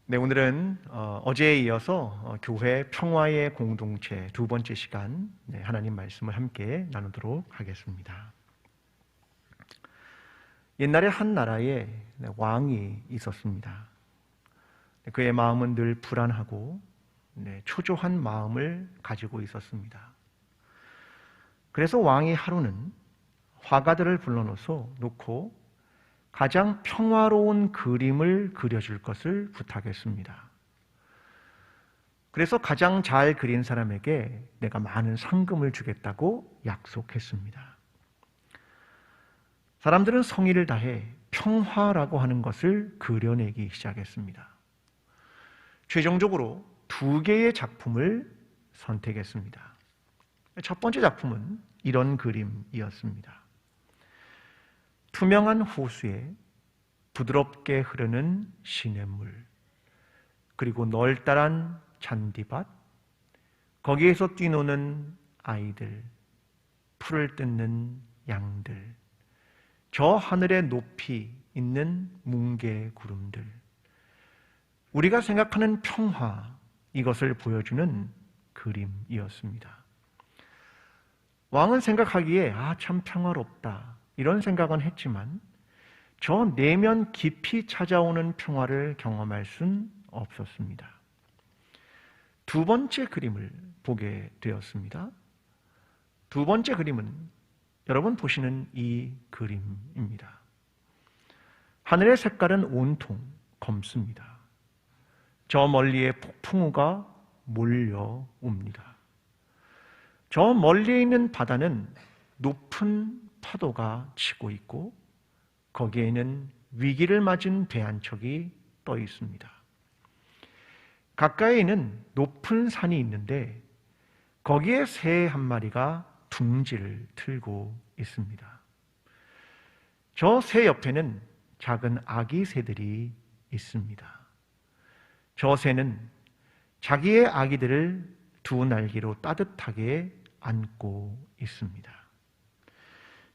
네, 오늘은 어제에 이어서 교회 평화의 공동체 두 번째 시간, 하나님 말씀을 함께 나누도록 하겠습니다. 옛날에 한 나라에 왕이 있었습니다. 그의 마음은 늘 불안하고 초조한 마음을 가지고 있었습니다. 그래서 왕이 하루는 화가들을 불러놓고 가장 평화로운 그림을 그려줄 것을 부탁했습니다. 그래서 가장 잘 그린 사람에게 내가 많은 상금을 주겠다고 약속했습니다. 사람들은 성의를 다해 평화라고 하는 것을 그려내기 시작했습니다. 최종적으로 2개의 작품을 선택했습니다. 첫 번째 작품은 이런 그림이었습니다. 투명한 호수에 부드럽게 흐르는 시냇물, 그리고 널따란 잔디밭, 거기에서 뛰노는 아이들, 풀을 뜯는 양들, 저 하늘의 높이 있는 뭉게구름들, 우리가 생각하는 평화, 이것을 보여주는 그림이었습니다. 왕은 생각하기에 참 평화롭다, 이런 생각은 했지만 저 내면 깊이 찾아오는 평화를 경험할 순 없었습니다. 두 번째 그림을 보게 되었습니다. 두 번째 그림은 여러분 보시는 이 그림입니다. 하늘의 색깔은 온통 검습니다. 저 멀리에 폭풍우가 몰려옵니다. 저 멀리에 있는 바다는 높은 파도가 치고 있고 거기에는 위기를 맞은 배 한 척이 떠 있습니다. 가까이에는 높은 산이 있는데 거기에 새 한 마리가 둥지를 틀고 있습니다. 저 새 옆에는 작은 아기 새들이 있습니다. 저 새는 자기의 아기들을 두 날개로 따뜻하게 안고 있습니다.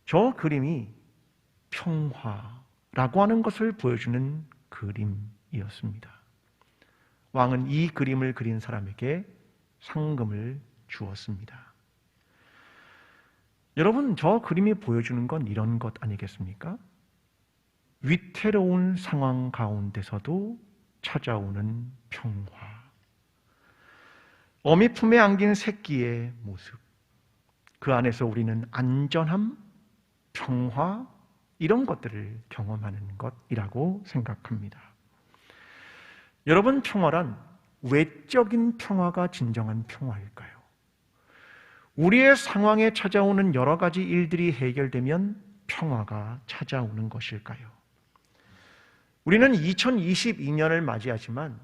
저 그림이 평화라고 하는 것을 보여주는 그림이었습니다. 왕은 이 그림을 그린 사람에게 상금을 주었습니다. 여러분, 저 그림이 보여주는 건 이런 것 아니겠습니까? 위태로운 상황 가운데서도 찾아오는 평화. 어미 품에 안긴 새끼의 모습. 그 안에서 우리는 안전함, 평화, 이런 것들을 경험하는 것이라고 생각합니다. 여러분, 평화란 외적인 평화가 진정한 평화일까요? 우리의 상황에 찾아오는 여러 가지 일들이 해결되면 평화가 찾아오는 것일까요? 우리는 2022년을 맞이하지만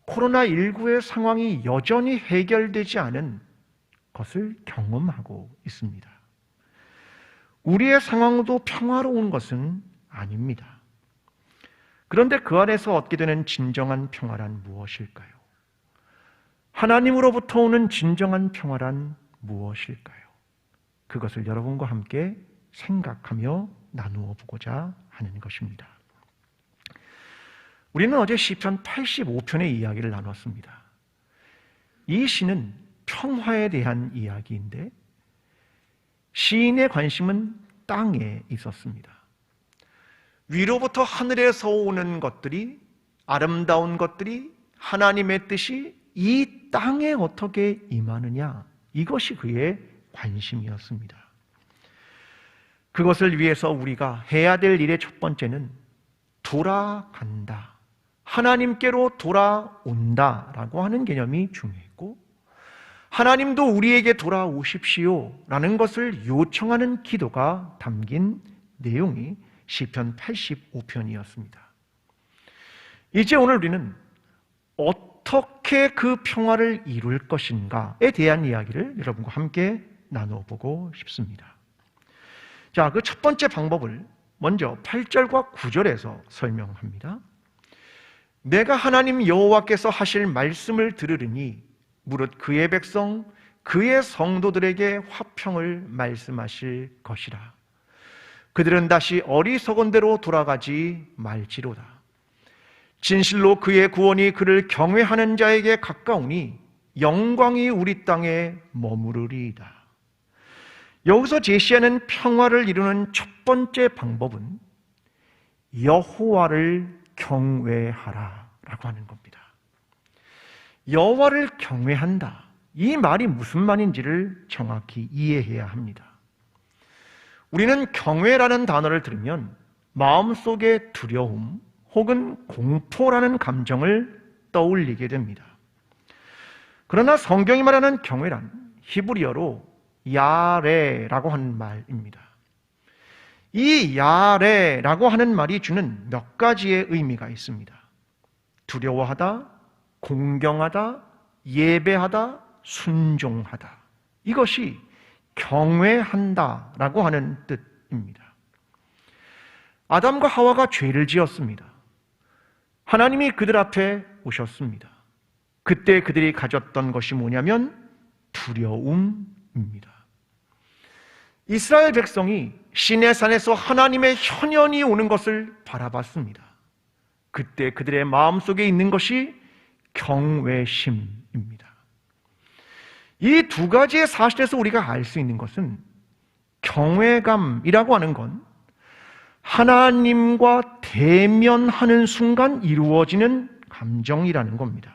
코로나19의 상황이 여전히 해결되지 않은 것을 경험하고 있습니다. 우리의 상황도 평화로운 것은 아닙니다. 그런데 그 안에서 얻게 되는 진정한 평화란 무엇일까요? 하나님으로부터 오는 진정한 평화란 무엇일까요? 그것을 여러분과 함께 생각하며 나누어 보고자 하는 것입니다. 우리는 어제 시편 85편의 이야기를 나눴습니다. 이 시는 평화에 대한 이야기인데 시인의 관심은 땅에 있었습니다. 위로부터 하늘에서 오는 것들이, 아름다운 것들이 하나님의 뜻이 이 땅에 어떻게 임하느냐, 이것이 그의 관심이었습니다. 그것을 위해서 우리가 해야 될 일의 첫 번째는 돌아간다, 하나님께로 돌아온다라고 하는 개념이 중요했고, 하나님도 우리에게 돌아오십시오 라는 것을 요청하는 기도가 담긴 내용이 시편 85편이었습니다. 이제 오늘 우리는 어떻게 그 평화를 이룰 것인가에 대한 이야기를 여러분과 함께 나누어 보고 싶습니다. 자, 그 첫 번째 방법을 먼저 8절과 9절에서 설명합니다. 내가 하나님 여호와께서 하실 말씀을 들으리니 무릇 그의 백성, 그의 성도들에게 화평을 말씀하실 것이라. 그들은 다시 어리석은 대로 돌아가지 말지로다. 진실로 그의 구원이 그를 경외하는 자에게 가까우니 영광이 우리 땅에 머무르리이다. 여기서 제시하는 평화를 이루는 첫 번째 방법은 여호와를 경외하라라고 하는 겁니다. 여호와를 경외한다. 이 말이 무슨 말인지를 정확히 이해해야 합니다. 우리는 경외라는 단어를 들으면 마음속에 두려움 혹은 공포라는 감정을 떠올리게 됩니다. 그러나 성경이 말하는 경외란 히브리어로 야레라고 하는 말입니다. 이 야레라고 하는 말이 주는 몇 가지의 의미가 있습니다. 두려워하다, 공경하다, 예배하다, 순종하다. 이것이 경외한다라고 하는 뜻입니다. 아담과 하와가 죄를 지었습니다. 하나님이 그들 앞에 오셨습니다. 그때 그들이 가졌던 것이 뭐냐면 두려움입니다. 이스라엘 백성이 시내산에서 하나님의 현현이 오는 것을 바라봤습니다. 그때 그들의 마음속에 있는 것이 경외심입니다. 이 두 가지의 사실에서 우리가 알 수 있는 것은 경외감이라고 하는 건 하나님과 대면하는 순간 이루어지는 감정이라는 겁니다.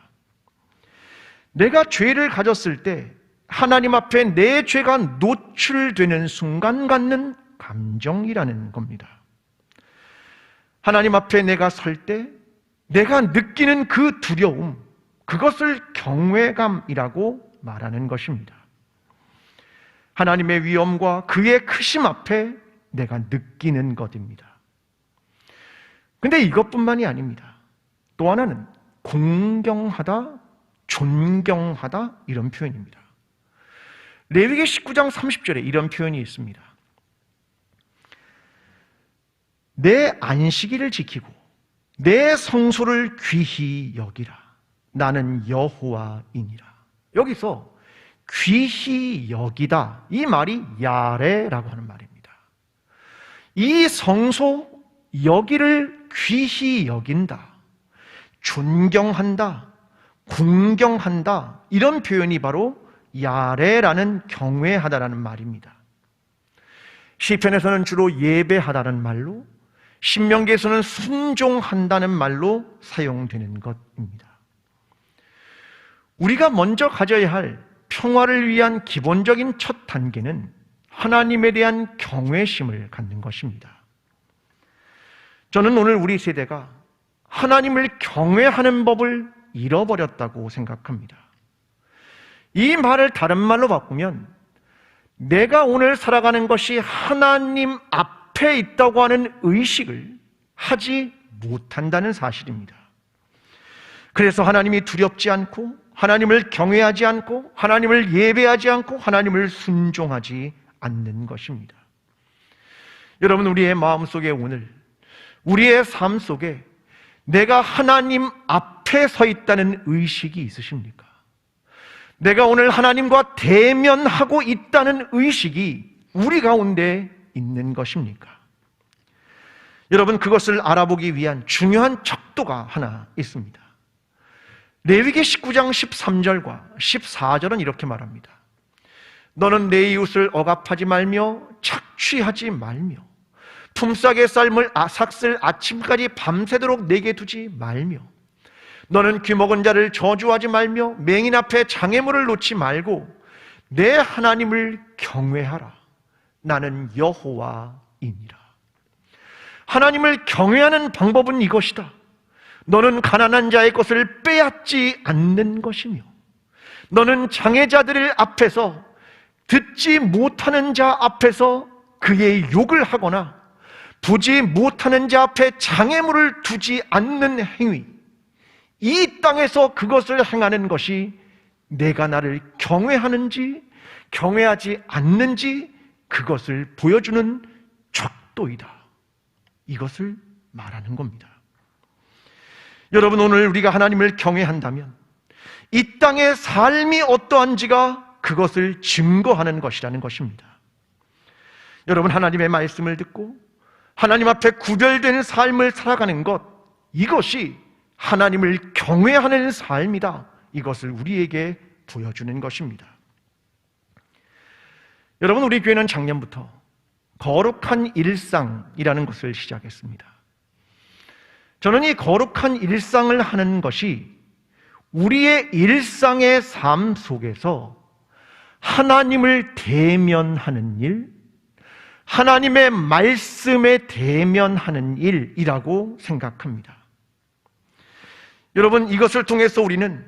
내가 죄를 가졌을 때 하나님 앞에 내 죄가 노출되는 순간 갖는 감정이라는 겁니다. 하나님 앞에 내가 설 때 내가 느끼는 그 두려움, 그것을 경외감이라고 말하는 것입니다. 하나님의 위엄과 그의 크심 앞에 내가 느끼는 것입니다. 근데 이것뿐만이 아닙니다. 또 하나는 공경하다, 존경하다 이런 표현입니다. 레위기 19장 30절에 이런 표현이 있습니다. 내 안식일을 지키고 내 성소를 귀히 여기라. 나는 여호와이니라. 여기서 귀히 여기다, 이 말이 야레라고 하는 말입니다. 이 성소 여기를 귀히 여긴다, 존경한다, 공경한다, 이런 표현이 바로 야레라는 경외하다라는 말입니다. 시편에서는 주로 예배하다는 말로, 신명기에서는 순종한다는 말로 사용되는 것입니다. 우리가 먼저 가져야 할 평화를 위한 기본적인 첫 단계는 하나님에 대한 경외심을 갖는 것입니다. 저는 오늘 우리 세대가 하나님을 경외하는 법을 잃어버렸다고 생각합니다. 이 말을 다른 말로 바꾸면 내가 오늘 살아가는 것이 하나님 앞에 있다고 하는 의식을 하지 못한다는 사실입니다. 그래서 하나님이 두렵지 않고, 하나님을 경외하지 않고, 하나님을 예배하지 않고, 하나님을 순종하지 않는 것입니다. 여러분, 우리의 마음속에 오늘, 우리의 삶 속에 내가 하나님 앞에 서 있다는 의식이 있으십니까? 내가 오늘 하나님과 대면하고 있다는 의식이 우리 가운데 있는 것입니까? 여러분, 그것을 알아보기 위한 중요한 척도가 하나 있습니다. 레위기 19장 13절과 14절은 이렇게 말합니다. 너는 내 이웃을 억압하지 말며 착취하지 말며 품삯의 쌀을 삭슬 아침까지 밤새도록 내게 두지 말며 너는 귀먹은 자를 저주하지 말며 맹인 앞에 장애물을 놓지 말고 내 하나님을 경외하라. 나는 여호와이니라. 하나님을 경외하는 방법은 이것이다. 너는 가난한 자의 것을 빼앗지 않는 것이며 너는 장애자들 앞에서, 듣지 못하는 자 앞에서 그의 욕을 하거나 보지 못하는 자 앞에 장애물을 두지 않는 행위, 이 땅에서 그것을 행하는 것이 내가 나를 경외하는지 경외하지 않는지 그것을 보여주는 척도이다. 이것을 말하는 겁니다. 여러분, 오늘 우리가 하나님을 경외한다면 이 땅의 삶이 어떠한지가 그것을 증거하는 것이라는 것입니다. 여러분, 하나님의 말씀을 듣고 하나님 앞에 구별된 삶을 살아가는 것, 이것이 하나님을 경외하는 삶이다. 이것을 우리에게 보여주는 것입니다. 여러분, 우리 교회는 작년부터 거룩한 일상이라는 것을 시작했습니다. 저는 이 거룩한 일상을 하는 것이 우리의 일상의 삶 속에서 하나님을 대면하는 일, 하나님의 말씀에 대면하는 일이라고 생각합니다. 여러분, 이것을 통해서 우리는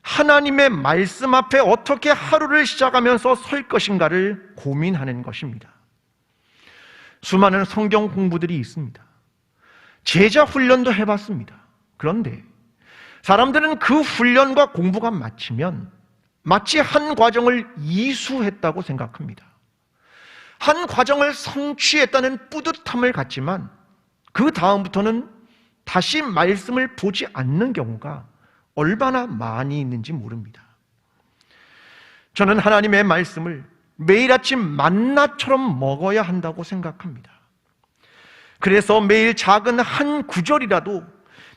하나님의 말씀 앞에 어떻게 하루를 시작하면서 설 것인가를 고민하는 것입니다. 수많은 성경 공부들이 있습니다. 제자 훈련도 해봤습니다. 그런데 사람들은 그 훈련과 공부가 마치면 마치 한 과정을 이수했다고 생각합니다. 한 과정을 성취했다는 뿌듯함을 갖지만 그 다음부터는 다시 말씀을 보지 않는 경우가 얼마나 많이 있는지 모릅니다. 저는 하나님의 말씀을 매일 아침 만나처럼 먹어야 한다고 생각합니다. 그래서 매일 작은 한 구절이라도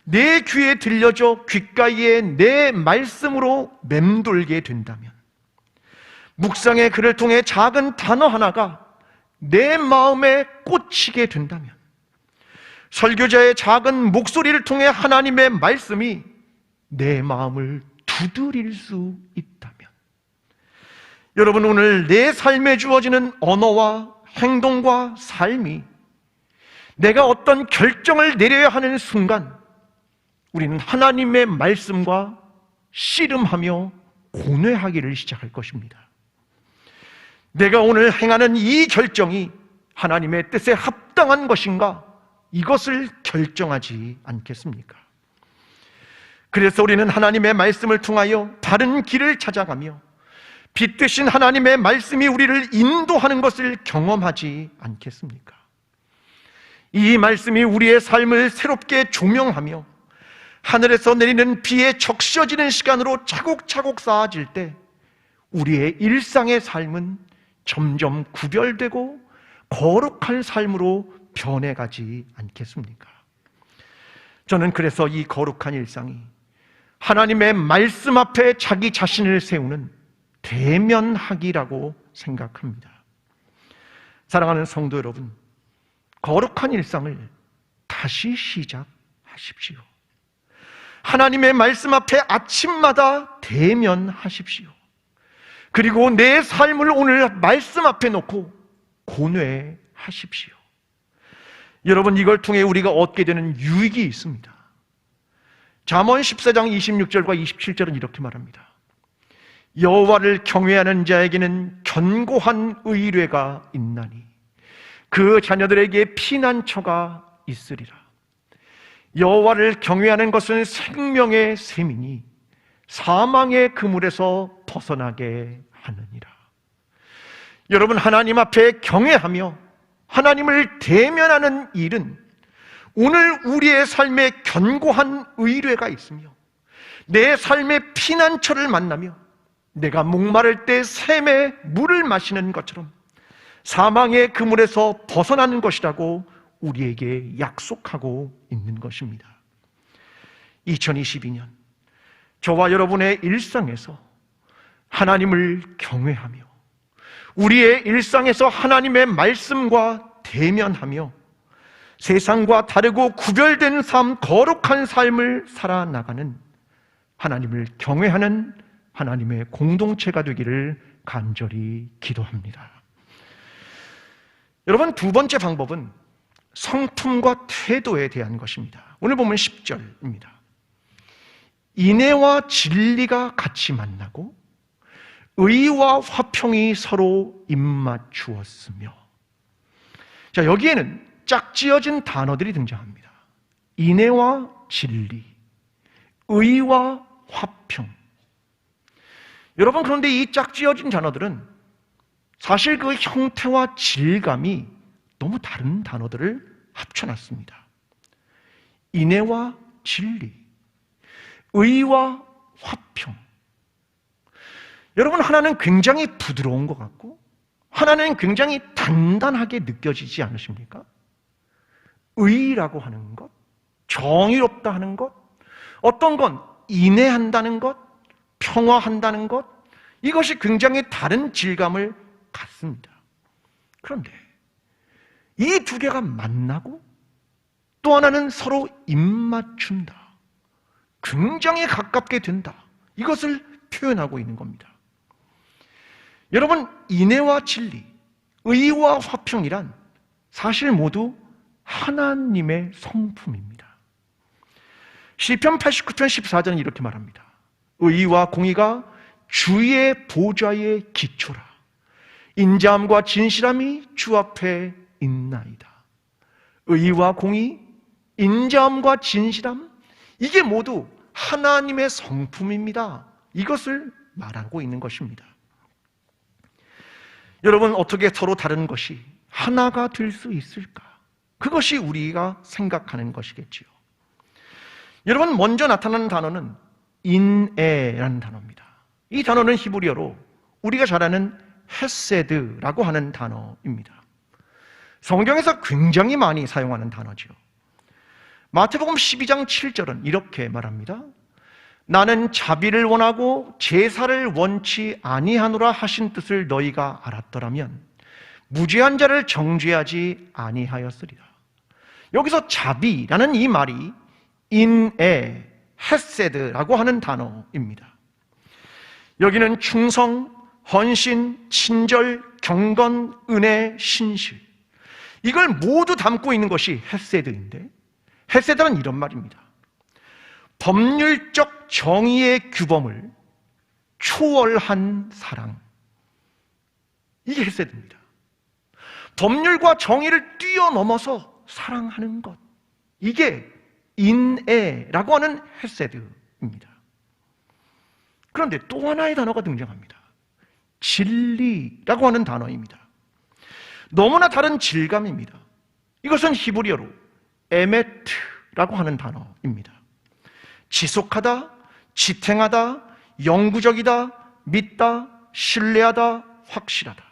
내 귀에 들려져 귓가에 내 말씀으로 맴돌게 된다면, 묵상의 글을 통해 작은 단어 하나가 내 마음에 꽂히게 된다면, 설교자의 작은 목소리를 통해 하나님의 말씀이 내 마음을 두드릴 수 있다면, 여러분, 오늘 내 삶에 주어지는 언어와 행동과 삶이 내가 어떤 결정을 내려야 하는 순간 우리는 하나님의 말씀과 씨름하며 고뇌하기를 시작할 것입니다. 내가 오늘 행하는 이 결정이 하나님의 뜻에 합당한 것인가? 이것을 결정하지 않겠습니까? 그래서 우리는 하나님의 말씀을 통하여 바른 길을 찾아가며 빛 대신 하나님의 말씀이 우리를 인도하는 것을 경험하지 않겠습니까? 이 말씀이 우리의 삶을 새롭게 조명하며 하늘에서 내리는 비에 적셔지는 시간으로 차곡차곡 쌓아질 때 우리의 일상의 삶은 점점 구별되고 거룩한 삶으로 변해가지 않겠습니까? 저는 그래서 이 거룩한 일상이 하나님의 말씀 앞에 자기 자신을 세우는 대면하기라고 생각합니다. 사랑하는 성도 여러분, 거룩한 일상을 다시 시작하십시오. 하나님의 말씀 앞에 아침마다 대면하십시오. 그리고 내 삶을 오늘 말씀 앞에 놓고 고뇌하십시오. 여러분, 이걸 통해 우리가 얻게 되는 유익이 있습니다. 잠언 14장 26절과 27절은 이렇게 말합니다. 여호와를 경외하는 자에게는 견고한 의뢰가 있나니 그 자녀들에게 피난처가 있으리라. 여호와를 경외하는 것은 생명의 셈이니 사망의 그물에서 벗어나게 하느니라. 여러분, 하나님 앞에 경외하며 하나님을 대면하는 일은 오늘 우리의 삶에 견고한 의뢰가 있으며 내 삶의 피난처를 만나며 내가 목마를 때 샘의 물을 마시는 것처럼 사망의 그물에서 벗어나는 것이라고 우리에게 약속하고 있는 것입니다. 2022년 저와 여러분의 일상에서 하나님을 경외하며 우리의 일상에서 하나님의 말씀과 대면하며 세상과 다르고 구별된 삶, 거룩한 삶을 살아나가는 하나님을 경외하는 하나님의 공동체가 되기를 간절히 기도합니다. 여러분, 두 번째 방법은 성품과 태도에 대한 것입니다. 오늘 보면 10절입니다. 인애와 진리가 같이 만나고 의와 화평이 서로 입맞추었으며. 자, 여기에는 짝지어진 단어들이 등장합니다. 인애와 진리, 의와 화평. 여러분, 그런데 이 짝지어진 단어들은 사실 그 형태와 질감이 너무 다른 단어들을 합쳐놨습니다. 인애와 진리, 의와 화평. 여러분, 하나는 굉장히 부드러운 것 같고 하나는 굉장히 단단하게 느껴지지 않으십니까? 의라고 하는 것, 정의롭다 하는 것, 어떤 건 인내한다는 것, 평화한다는 것, 이것이 굉장히 다른 질감을 갖습니다. 그런데 이 두 개가 만나고 또 하나는 서로 입맞춘다. 굉장히 가깝게 된다. 이것을 표현하고 있는 겁니다. 여러분, 인애와 진리, 의와 화평이란 사실 모두 하나님의 성품입니다. 시편 89편 14절은 이렇게 말합니다. 의와 공의가 주의 보좌의 기초라. 인자함과 진실함이 주 앞에 있나이다. 의와 공의, 인자함과 진실함, 이게 모두 하나님의 성품입니다. 이것을 말하고 있는 것입니다. 여러분, 어떻게 서로 다른 것이 하나가 될 수 있을까? 그것이 우리가 생각하는 것이겠지요. 여러분, 먼저 나타나는 단어는 인애라는 단어입니다. 이 단어는 히브리어로 우리가 잘 아는 헤세드라고 하는 단어입니다. 성경에서 굉장히 많이 사용하는 단어죠. 마태복음 12장 7절은 이렇게 말합니다. 나는 자비를 원하고 제사를 원치 아니하노라 하신 뜻을 너희가 알았더라면 무죄한 자를 정죄하지 아니하였으리라. 여기서 자비라는 이 말이 인애, 헤세드라고 하는 단어입니다. 여기는 충성, 헌신, 친절, 경건, 은혜, 신실, 이걸 모두 담고 있는 것이 헤세드인데, 헤세드는 이런 말입니다. 법률적 정의의 규범을 초월한 사랑, 이게 헤세드입니다. 법률과 정의를 뛰어넘어서 사랑하는 것, 이게 인애라고 하는 헤세드입니다. 그런데 또 하나의 단어가 등장합니다. 진리라고 하는 단어입니다. 너무나 다른 질감입니다. 이것은 히브리어로 에메트라고 하는 단어입니다. 지속하다, 지탱하다, 영구적이다, 믿다, 신뢰하다, 확실하다.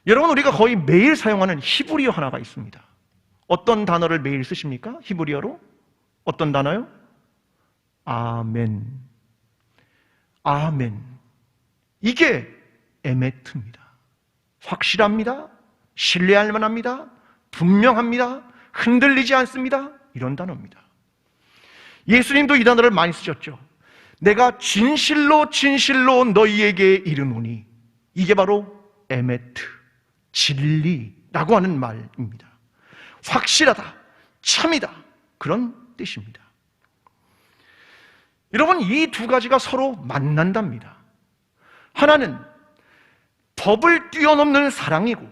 여러분, 우리가 거의 매일 사용하는 히브리어 하나가 있습니다. 어떤 단어를 매일 쓰십니까? 히브리어로? 어떤 단어요? 아멘. 아멘. 이게 에메트입니다. 확실합니다. 신뢰할 만합니다. 분명합니다. 흔들리지 않습니다. 이런 단어입니다. 예수님도 이 단어를 많이 쓰셨죠. 내가 진실로 진실로 너희에게 이르노니, 이게 바로 에메트, 진리라고 하는 말입니다. 확실하다, 참이다, 그런 뜻입니다. 여러분, 이 두 가지가 서로 만난답니다. 하나는 법을 뛰어넘는 사랑이고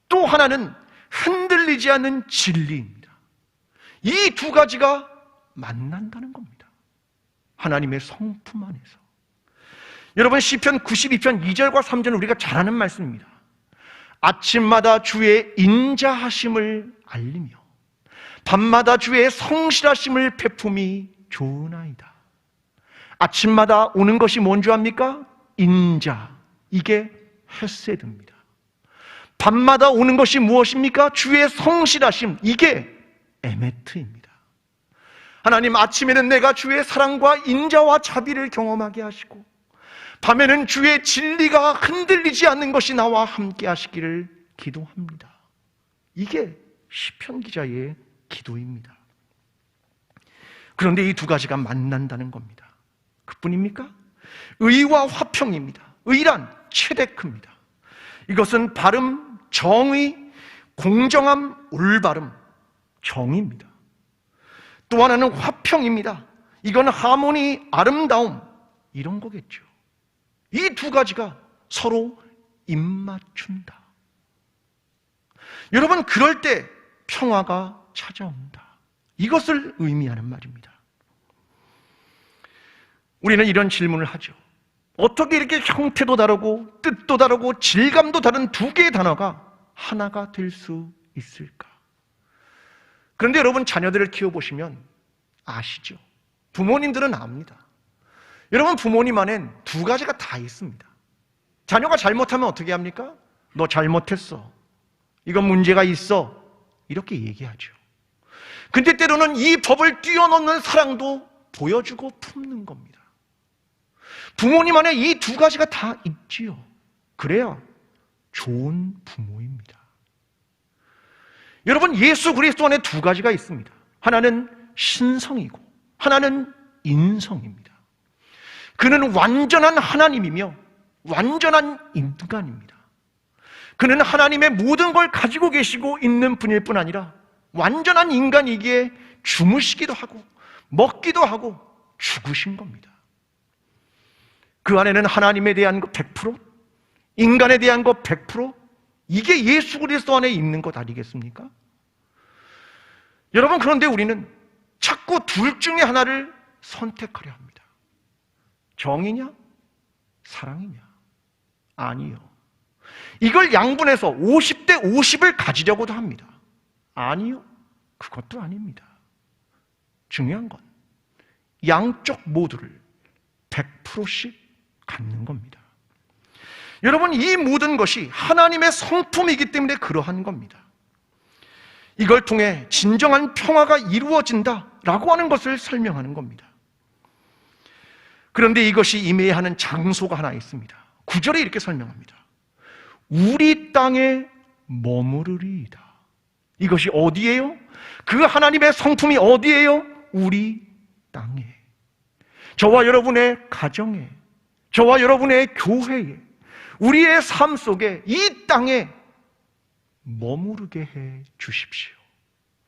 또 하나는 흔들리지 않는 진리입니다. 이 두 가지가 만난다는 겁니다. 하나님의 성품 안에서. 여러분, 시편 92편 2절과 3절은 우리가 잘 아는 말씀입니다. 아침마다 주의 인자하심을 알리며 밤마다 주의 성실하심을 베품이 좋으나이다. 아침마다 오는 것이 뭔지 압니까? 인자, 이게 헤세드입니다. 밤마다 오는 것이 무엇입니까? 주의 성실하심, 이게 에메트입니다. 하나님, 아침에는 내가 주의 사랑과 인자와 자비를 경험하게 하시고 밤에는 주의 진리가 흔들리지 않는 것이 나와 함께 하시기를 기도합니다. 이게 시편 기자의 기도입니다. 그런데 이 두 가지가 만난다는 겁니다. 그뿐입니까? 의와 화평입니다. 의란 체데크입니다. 이것은 바름, 정의, 공정함, 올바름, 정의입니다. 또 하나는 화평입니다. 이건 하모니, 아름다움, 이런 거겠죠. 이 두 가지가 서로 입맞춘다. 여러분, 그럴 때 평화가 찾아온다. 이것을 의미하는 말입니다. 우리는 이런 질문을 하죠. 어떻게 이렇게 형태도 다르고 뜻도 다르고 질감도 다른 두 개의 단어가 하나가 될 수 있을까? 그런데 여러분, 자녀들을 키워보시면 아시죠? 부모님들은 압니다. 여러분, 부모님 안엔 두 가지가 다 있습니다. 자녀가 잘못하면 어떻게 합니까? 너 잘못했어, 이건 문제가 있어, 이렇게 얘기하죠. 근데 때로는 이 법을 뛰어넘는 사랑도 보여주고 품는 겁니다. 부모님 안에 이 두 가지가 다 있지요. 그래야 좋은 부모입니다. 여러분, 예수 그리스도 안에 두 가지가 있습니다. 하나는 신성이고 하나는 인성입니다. 그는 완전한 하나님이며 완전한 인간입니다. 그는 하나님의 모든 걸 가지고 계시고 있는 분일 뿐 아니라 완전한 인간이기에 주무시기도 하고 먹기도 하고 죽으신 겁니다. 그 안에는 하나님에 대한 것 100%, 인간에 대한 것 100%, 이게 예수 그리스도 안에 있는 것 아니겠습니까? 여러분, 그런데 우리는 자꾸 둘 중에 하나를 선택하려 합니다. 정이냐? 사랑이냐? 아니요. 이걸 양분해서 50대 50을 가지려고도 합니다. 아니요. 그것도 아닙니다. 중요한 건 양쪽 모두를 100%씩 갖는 겁니다. 여러분, 이 모든 것이 하나님의 성품이기 때문에 그러한 겁니다. 이걸 통해 진정한 평화가 이루어진다라고 하는 것을 설명하는 겁니다. 그런데 이것이 임해야 하는 장소가 하나 있습니다. 9절에 이렇게 설명합니다. 우리 땅에 머무르리이다. 이것이 어디예요? 그 하나님의 성품이 어디예요? 우리 땅에. 저와 여러분의 가정에, 저와 여러분의 교회에, 우리의 삶 속에, 이 땅에 머무르게 해 주십시오.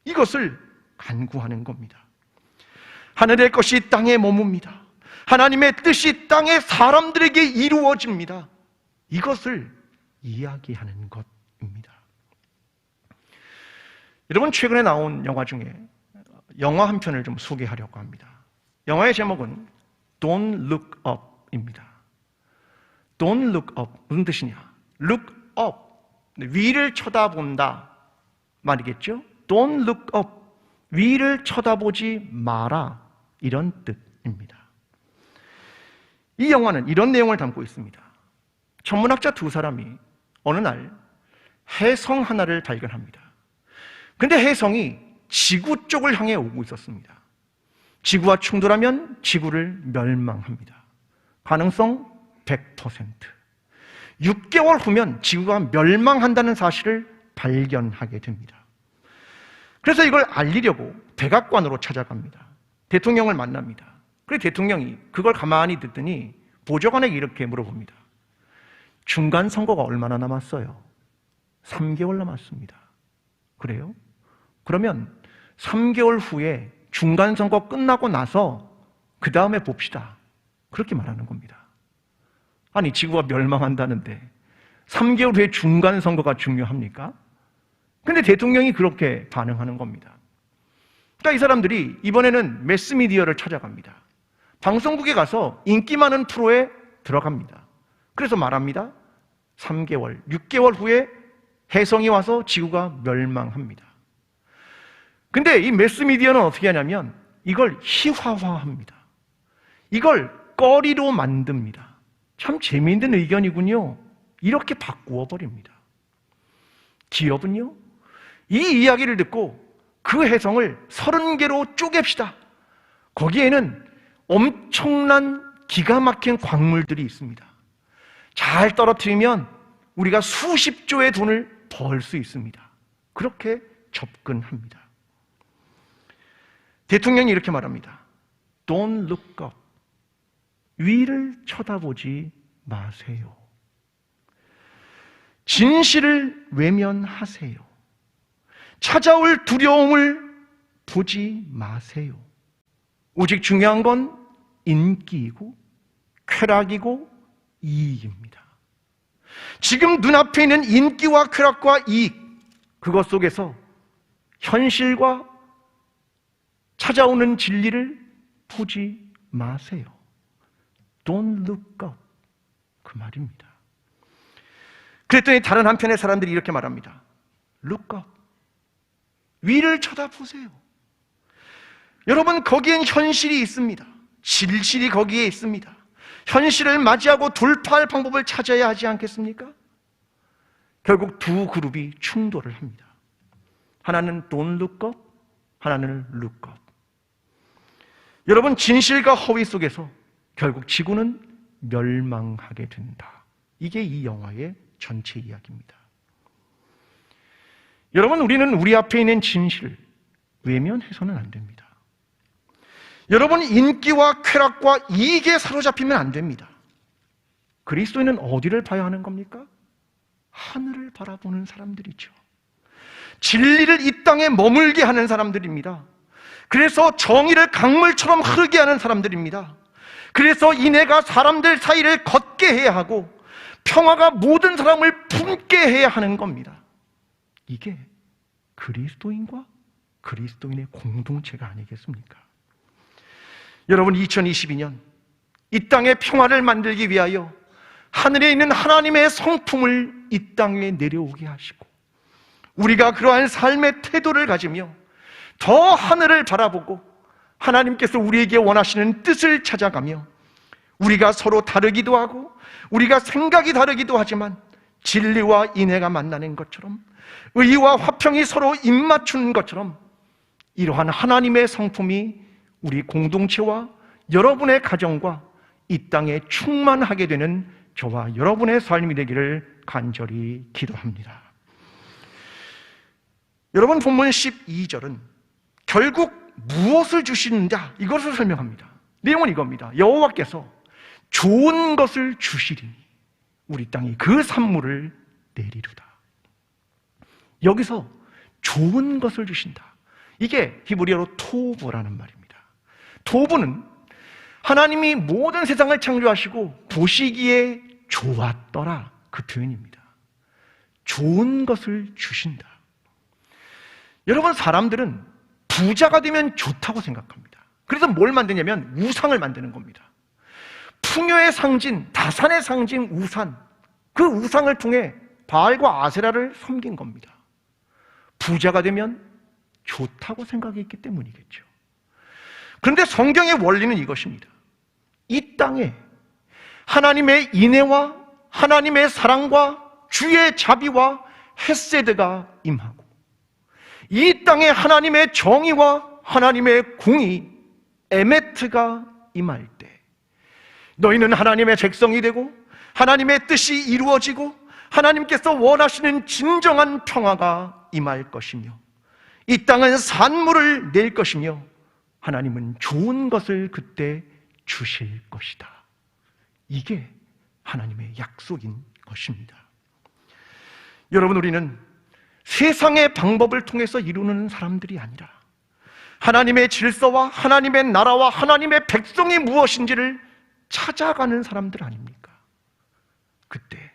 이것을 간구하는 겁니다. 하늘의 것이 땅에 머뭅니다. 하나님의 뜻이 땅의 사람들에게 이루어집니다. 이것을 이야기하는 것입니다. 여러분, 최근에 나온 영화 중에 영화 한 편을 좀 소개하려고 합니다. 영화의 제목은 Don't Look Up입니다. Don't look up. 무슨 뜻이냐? Look up. 위를 쳐다본다 말이겠죠? Don't look up. 위를 쳐다보지 마라. 이런 뜻입니다. 이 영화는 이런 내용을 담고 있습니다. 천문학자 두 사람이 어느 날 혜성 하나를 발견합니다. 근데 혜성이 지구 쪽을 향해 오고 있었습니다. 지구와 충돌하면 지구를 멸망합니다. 가능성 100%. 6개월 후면 지구가 멸망한다는 사실을 발견하게 됩니다. 그래서 이걸 알리려고 백악관으로 찾아갑니다. 대통령을 만납니다. 그래서 대통령이 그걸 가만히 듣더니 보좌관에게 이렇게 물어봅니다. 중간 선거가 얼마나 남았어요? 3개월 남았습니다. 그래요? 그러면 3개월 후에 중간 선거 끝나고 나서 그 다음에 봅시다. 그렇게 말하는 겁니다. 아니, 지구가 멸망한다는데 3개월 후에 중간 선거가 중요합니까? 근데 대통령이 그렇게 반응하는 겁니다. 그러니까 이 사람들이 이번에는 매스미디어를 찾아갑니다. 방송국에 가서 인기 많은 프로에 들어갑니다. 그래서 말합니다. 3개월, 6개월 후에 혜성이 와서 지구가 멸망합니다. 근데 이 매스미디어는 어떻게 하냐면 이걸 희화화합니다. 이걸 꺼리로 만듭니다. 참 재미있는 의견이군요. 이렇게 바꾸어 버립니다. 기업은요, 이 이야기를 듣고 그 혜성을 30개로 쪼갭시다. 거기에는 엄청난 기가 막힌 광물들이 있습니다. 잘 떨어뜨리면 우리가 수십 조의 돈을 벌 수 있습니다. 그렇게 접근합니다. 대통령이 이렇게 말합니다. Don't look up. 위를 쳐다보지 마세요. 진실을 외면하세요. 찾아올 두려움을 보지 마세요. 오직 중요한 건 인기이고 쾌락이고 이익입니다. 지금 눈앞에 있는 인기와 쾌락과 이익, 그것 속에서 현실과 찾아오는 진리를 보지 마세요. Don't look up. 그 말입니다. 그랬더니 다른 한편의 사람들이 이렇게 말합니다. Look up. 위를 쳐다보세요. 여러분, 거기엔 현실이 있습니다. 진실이 거기에 있습니다. 현실을 맞이하고 돌파할 방법을 찾아야 하지 않겠습니까? 결국 두 그룹이 충돌을 합니다. 하나는 Don't look up, 하나님을 look up. 여러분, 진실과 허위 속에서 결국 지구는 멸망하게 된다. 이게 이 영화의 전체 이야기입니다. 여러분, 우리는 우리 앞에 있는 진실을 외면해서는 안 됩니다. 여러분, 인기와 쾌락과 이익에 사로잡히면 안 됩니다. 그리스도인은 어디를 봐야 하는 겁니까? 하늘을 바라보는 사람들이죠. 진리를 이 땅에 머물게 하는 사람들입니다. 그래서 정의를 강물처럼 흐르게 하는 사람들입니다. 그래서 인애가 사람들 사이를 걷게 해야 하고 평화가 모든 사람을 품게 해야 하는 겁니다. 이게 그리스도인과 그리스도인의 공동체가 아니겠습니까? 여러분, 2022년 이 땅의 평화를 만들기 위하여 하늘에 있는 하나님의 성품을 이 땅에 내려오게 하시고 우리가 그러한 삶의 태도를 가지며 더 하늘을 바라보고 하나님께서 우리에게 원하시는 뜻을 찾아가며 우리가 서로 다르기도 하고 우리가 생각이 다르기도 하지만 진리와 인애가 만나는 것처럼 의와 화평이 서로 입맞추는 것처럼 이러한 하나님의 성품이 우리 공동체와 여러분의 가정과 이 땅에 충만하게 되는 저와 여러분의 삶이 되기를 간절히 기도합니다. 여러분, 본문 12절은 결국 무엇을 주시는가 이것을 설명합니다. 내용은 이겁니다. 여호와께서 좋은 것을 주시리니 우리 땅이 그 산물을 내리루다. 여기서 좋은 것을 주신다. 이게 히브리어로 토브라는 말입니다. 토브는 하나님이 모든 세상을 창조하시고 보시기에 좋았더라, 그 표현입니다. 좋은 것을 주신다. 여러분, 사람들은 부자가 되면 좋다고 생각합니다. 그래서 뭘 만드냐면 우상을 만드는 겁니다. 풍요의 상징, 다산의 상징 우산, 그 우상을 통해 바알과 아세라를 섬긴 겁니다. 부자가 되면 좋다고 생각했기 때문이겠죠. 그런데 성경의 원리는 이것입니다. 이 땅에 하나님의 인애와 하나님의 사랑과 주의 자비와 헤세드가 임하고 이 땅에 하나님의 정의와 하나님의 공의 에메트가 임할 때 너희는 하나님의 백성이 되고 하나님의 뜻이 이루어지고 하나님께서 원하시는 진정한 평화가 임할 것이며 이 땅은 산물을 낼 것이며 하나님은 좋은 것을 그때 주실 것이다. 이게 하나님의 약속인 것입니다. 여러분, 우리는 세상의 방법을 통해서 이루는 사람들이 아니라 하나님의 질서와 하나님의 나라와 하나님의 백성이 무엇인지를 찾아가는 사람들 아닙니까? 그때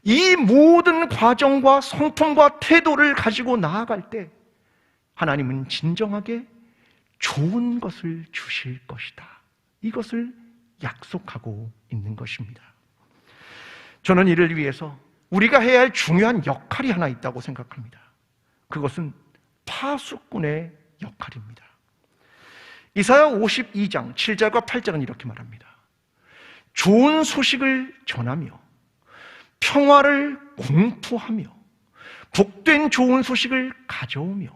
이 모든 과정과 성품과 태도를 가지고 나아갈 때 하나님은 진정하게 좋은 것을 주실 것이다. 이것을 약속하고 있는 것입니다. 저는 이를 위해서 우리가 해야 할 중요한 역할이 하나 있다고 생각합니다. 그것은 파수꾼의 역할입니다. 이사야 52장 7절과 8절은 이렇게 말합니다. 좋은 소식을 전하며 평화를 공포하며 복된 좋은 소식을 가져오며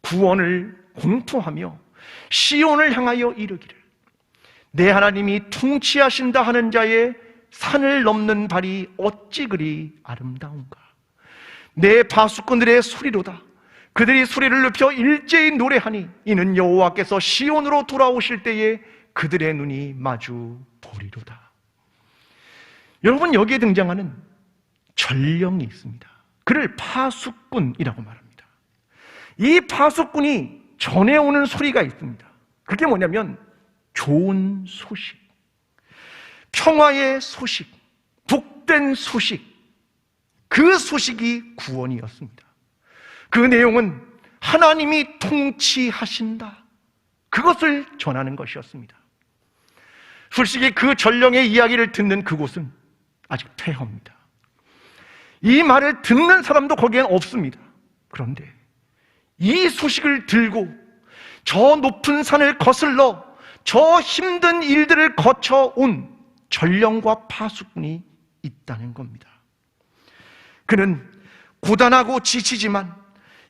구원을 공포하며 시온을 향하여 이르기를 내 하나님이 통치하신다 하는 자의 산을 넘는 발이 어찌 그리 아름다운가. 내 파수꾼들의 소리로다. 그들이 소리를 높여 일제히 노래하니 이는 여호와께서 시온으로 돌아오실 때에 그들의 눈이 마주 보리로다. 여러분, 여기에 등장하는 전령이 있습니다. 그를 파수꾼이라고 말합니다. 이 파수꾼이 전해오는 소리가 있습니다. 그게 뭐냐면 좋은 소식, 평화의 소식, 복된 소식, 그 소식이 구원이었습니다. 그 내용은 하나님이 통치하신다, 그것을 전하는 것이었습니다. 솔직히 그 전령의 이야기를 듣는 그곳은 아직 폐허입니다. 이 말을 듣는 사람도 거기엔 없습니다. 그런데 이 소식을 들고 저 높은 산을 거슬러 저 힘든 일들을 거쳐온 전령과 파수꾼이 있다는 겁니다. 그는 고단하고 지치지만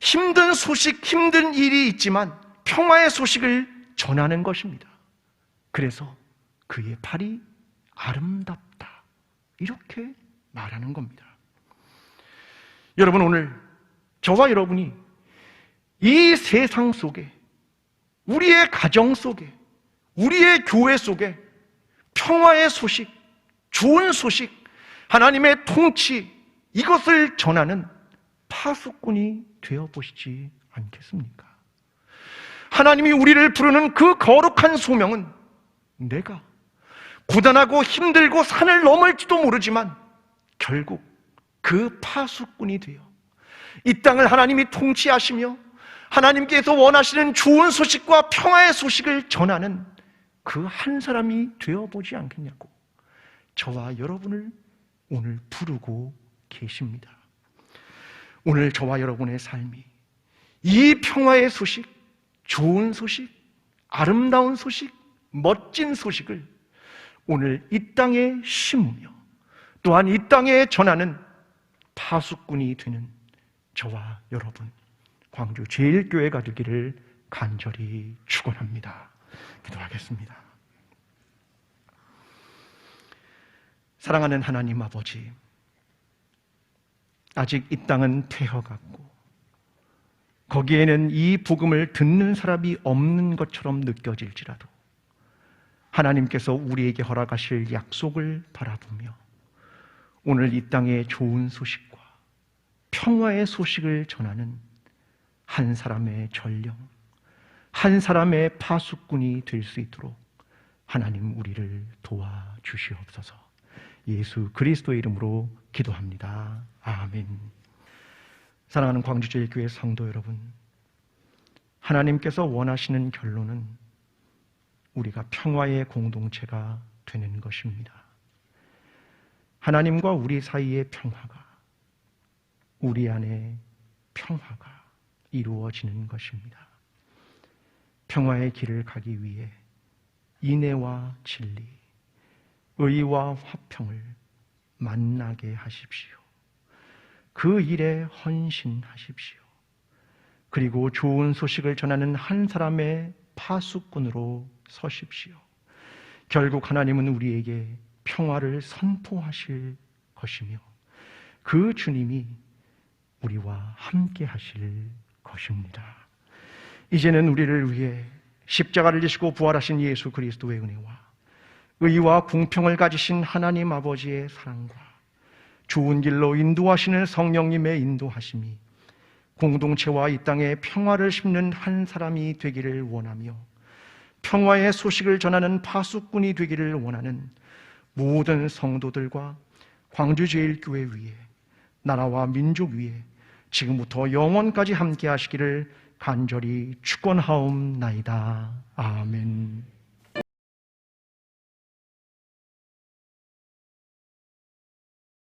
힘든 소식, 힘든 일이 있지만 평화의 소식을 전하는 것입니다. 그래서 그의 팔이 아름답다, 이렇게 말하는 겁니다. 여러분, 오늘 저와 여러분이 이 세상 속에, 우리의 가정 속에, 우리의 교회 속에 평화의 소식, 좋은 소식, 하나님의 통치, 이것을 전하는 파수꾼이 되어보시지 않겠습니까? 하나님이 우리를 부르는 그 거룩한 소명은 내가 고단하고 힘들고 산을 넘을지도 모르지만 결국 그 파수꾼이 되어 이 땅을 하나님이 통치하시며 하나님께서 원하시는 좋은 소식과 평화의 소식을 전하는 그 한 사람이 되어보지 않겠냐고 저와 여러분을 오늘 부르고 계십니다. 오늘 저와 여러분의 삶이 이 평화의 소식, 좋은 소식, 아름다운 소식, 멋진 소식을 오늘 이 땅에 심으며 또한 이 땅에 전하는 파수꾼이 되는 저와 여러분, 광주 제1교회가 되기를 간절히 축원합니다. 기도하겠습니다. 사랑하는 하나님 아버지, 아직 이 땅은 폐허같고 거기에는 이 복음을 듣는 사람이 없는 것처럼 느껴질지라도 하나님께서 우리에게 허락하실 약속을 바라보며 오늘 이 땅의 좋은 소식과 평화의 소식을 전하는 한 사람의 전령, 한 사람의 파수꾼이 될 수 있도록 하나님 우리를 도와주시옵소서. 예수 그리스도의 이름으로 기도합니다. 아멘. 사랑하는 광주제일교회 성도 여러분, 하나님께서 원하시는 결론은 우리가 평화의 공동체가 되는 것입니다. 하나님과 우리 사이의 평화가, 우리 안에 평화가 이루어지는 것입니다. 평화의 길을 가기 위해 인애와 진리, 의와 화평을 만나게 하십시오. 그 일에 헌신하십시오. 그리고 좋은 소식을 전하는 한 사람의 파수꾼으로 서십시오. 결국 하나님은 우리에게 평화를 선포하실 것이며 그 주님이 우리와 함께 하실 것입니다. 이제는 우리를 위해 십자가를 지시고 부활하신 예수 그리스도의 은혜와 의와 공평을 가지신 하나님 아버지의 사랑과 좋은 길로 인도하시는 성령님의 인도하심이 공동체와 이 땅에 평화를 심는 한 사람이 되기를 원하며 평화의 소식을 전하는 파수꾼이 되기를 원하는 모든 성도들과 광주제일교회 위에, 나라와 민족 위에 지금부터 영원까지 함께 하시기를 간절히 축원하옵나이다. 아멘.